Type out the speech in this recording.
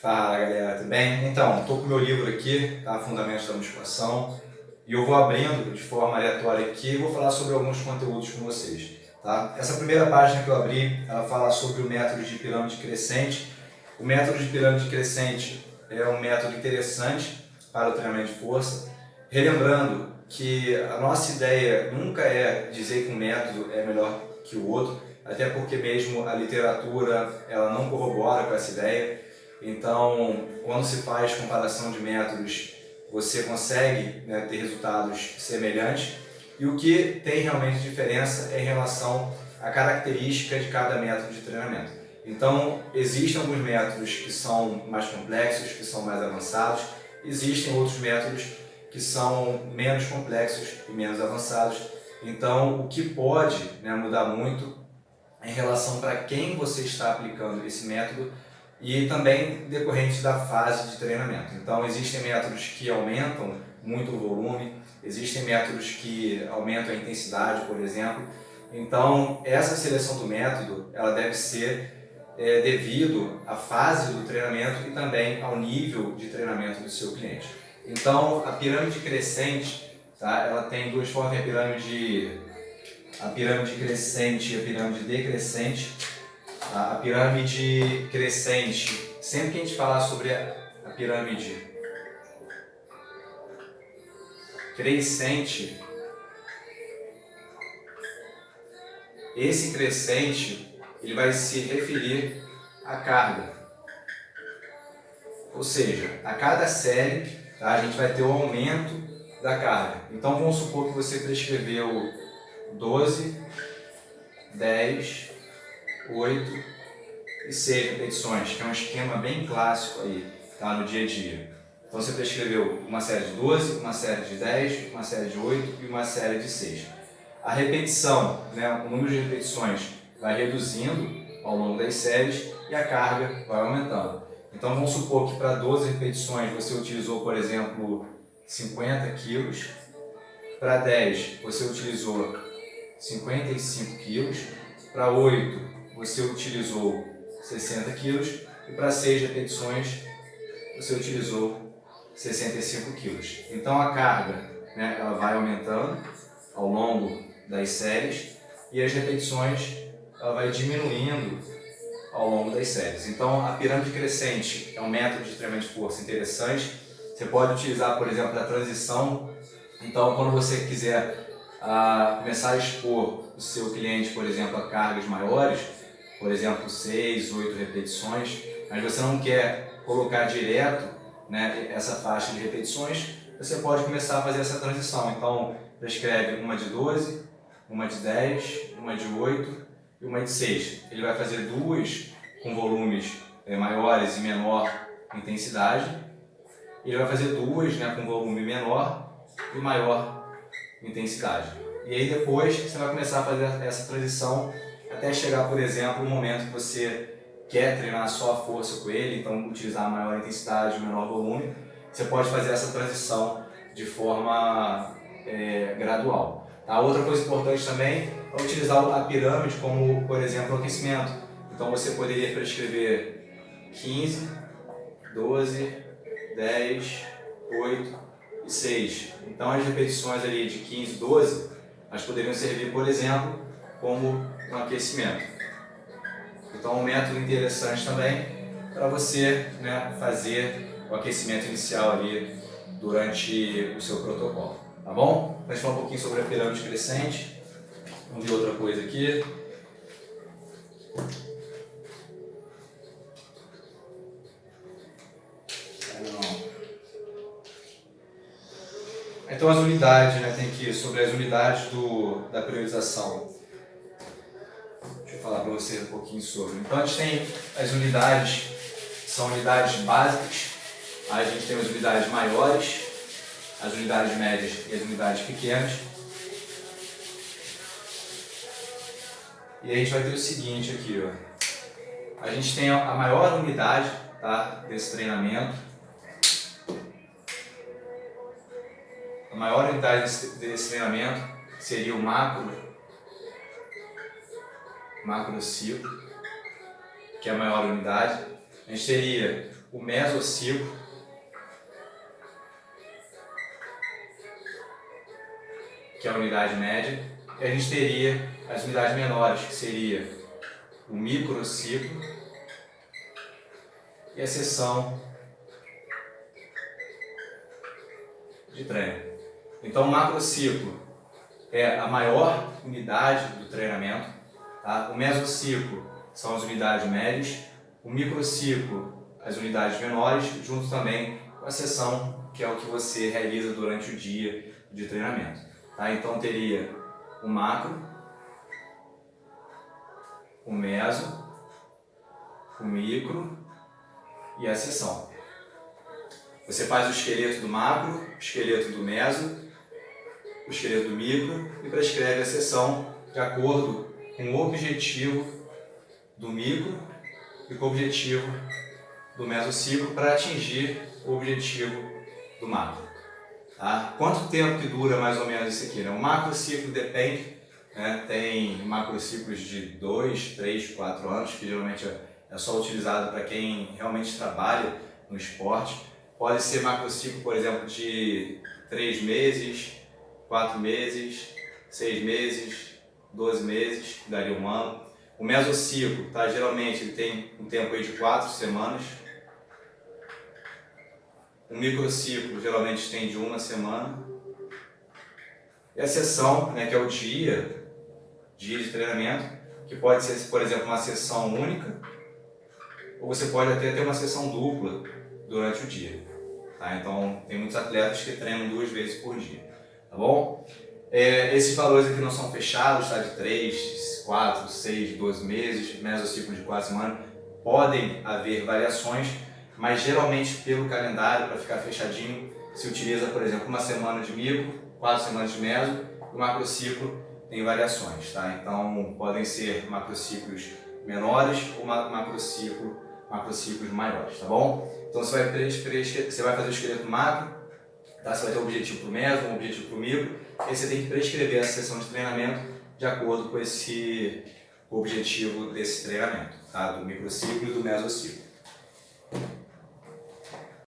Fala galera, tudo bem? Então, estou com o meu livro aqui, tá? Fundamentos da Musculação, e eu vou abrindo de forma aleatória aqui e vou falar sobre alguns conteúdos com vocês. Tá? Essa primeira página que eu abri, ela fala sobre o método de pirâmide crescente. O método de pirâmide crescente é um método interessante para o treinamento de força, relembrando que a nossa ideia nunca é dizer que um método é melhor que o outro, até porque mesmo a literatura ela não corrobora com essa ideia. Então, quando se faz comparação de métodos, você consegue, né, ter resultados semelhantes, e o que tem realmente diferença é em relação à característica de cada método de treinamento. Então, existem alguns métodos que são mais complexos, que são mais avançados, existem outros métodos que são menos complexos e menos avançados. Então, o que pode, né, mudar muito em relação para quem você está aplicando esse método e também decorrente da fase de treinamento. Então, existem métodos que aumentam muito o volume, existem métodos que aumentam a intensidade, por exemplo. Então, essa seleção do método ela deve ser devido à fase do treinamento e também ao nível de treinamento do seu cliente. Então, a pirâmide crescente, tá? Ela tem duas formas, a pirâmide crescente e a pirâmide decrescente. A pirâmide crescente, sempre que a gente falar sobre a pirâmide crescente, esse crescente ele vai se referir à carga. Ou seja, a cada série, tá, a gente vai ter o aumento da carga. Então vamos supor que você prescreveu 12, 10, 8 e 6 repetições, que é um esquema bem clássico aí, tá, no dia a dia. Então você prescreveu uma série de 12, uma série de 10, uma série de 8 e uma série de 6. A repetição, né, o número de repetições vai reduzindo ao longo das séries e a carga vai aumentando. Então vamos supor que para 12 repetições você utilizou, por exemplo, 50 quilos, para 10 você utilizou 55 quilos, para 8 você utilizou 60 quilos e para 6 repetições você utilizou 65 quilos. Então a carga, né, ela vai aumentando ao longo das séries e as repetições ela vai diminuindo ao longo das séries. Então a pirâmide crescente é um método de treinamento de força interessante. Você pode utilizar, por exemplo, a transição. Então quando você quiser começar a expor o seu cliente, por exemplo, a cargas maiores, por exemplo, 6, 8 repetições, mas você não quer colocar direto, né, essa faixa de repetições, você pode começar a fazer essa transição. Então, prescreve uma de 12, uma de 10, uma de 8 e uma de 6. Ele vai fazer duas com volumes maiores e menor intensidade. Ele vai fazer duas, né, com volume menor e maior intensidade. E aí depois você vai começar a fazer essa transição até chegar, por exemplo, no momento que você quer treinar só a força com ele, então utilizar a maior intensidade, o menor volume. Você pode fazer essa transição de forma gradual. A outra coisa importante também é utilizar a pirâmide como, por exemplo, aquecimento. Então você poderia prescrever 15, 12, 10, 8 e 6. Então as repetições ali de 15, 12, elas poderiam servir, por exemplo, como um aquecimento. Então um método interessante também para você, né, fazer o aquecimento inicial ali durante o seu protocolo. Tá bom? Vamos falar um pouquinho sobre a pirâmide crescente. Vamos ver outra coisa aqui. Então as unidades, né, tem que sobre as unidades da periodização. Deixa eu falar para você um pouquinho sobre. Então a gente tem as unidades, são unidades básicas, aí a gente tem as unidades maiores, as unidades médias e as unidades pequenas. E a gente vai ter o seguinte aqui, ó. A gente tem a maior unidade, tá, desse treinamento. A maior unidade desse treinamento seria o macro ciclo, que é a maior unidade. A gente teria o mesociclo, que é a unidade média, e a gente teria as unidades menores, que seria o microciclo e a sessão de treino. Então, o macrociclo é a maior unidade do treinamento, tá? O mesociclo são as unidades médias, o microciclo as unidades menores, junto também com a sessão, que é o que você realiza durante o dia de treinamento. Tá? Então, teria o macro, o meso, o micro e a sessão. Você faz o esqueleto do macro, o esqueleto do meso, o esqueleto do micro e prescreve a sessão de acordo com o objetivo do micro e com o objetivo do mesociclo para atingir o objetivo do macro. Tá? Quanto tempo que dura mais ou menos isso aqui? Né? O macrociclo depende, né? Tem macrociclos de 2, 3, 4 anos, que geralmente é só utilizado para quem realmente trabalha no esporte. Pode ser macrociclo, por exemplo, de 3 meses, 4 meses, 6 meses, 12 meses, que daria um ano. O mesociclo, tá? Geralmente ele tem um tempo aí de 4 semanas. O microciclo geralmente tem de 1 semana. E a sessão, né, que é o dia de treinamento, que pode ser, por exemplo, uma sessão única, ou você pode até ter uma sessão dupla durante o dia. Tá? Então, tem muitos atletas que treinam 2 vezes por dia. Tá bom? Esses valores aqui não são fechados, tá? De 3, 4, 6, 12 meses, mesociclo de 4 semanas. Podem haver variações, mas geralmente pelo calendário, para ficar fechadinho, se utiliza, por exemplo, 1 semana de micro, 4 semanas de meso, o macrociclo tem variações, tá? Então podem ser macrociclos menores ou macrociclos maiores, tá bom? Então você vai fazer o esqueleto macro, tá? Você vai ter um objetivo para o meso, um objetivo para o micro, e aí você tem que prescrever essa sessão de treinamento de acordo com esse objetivo desse treinamento, tá? Do microciclo e do mesociclo.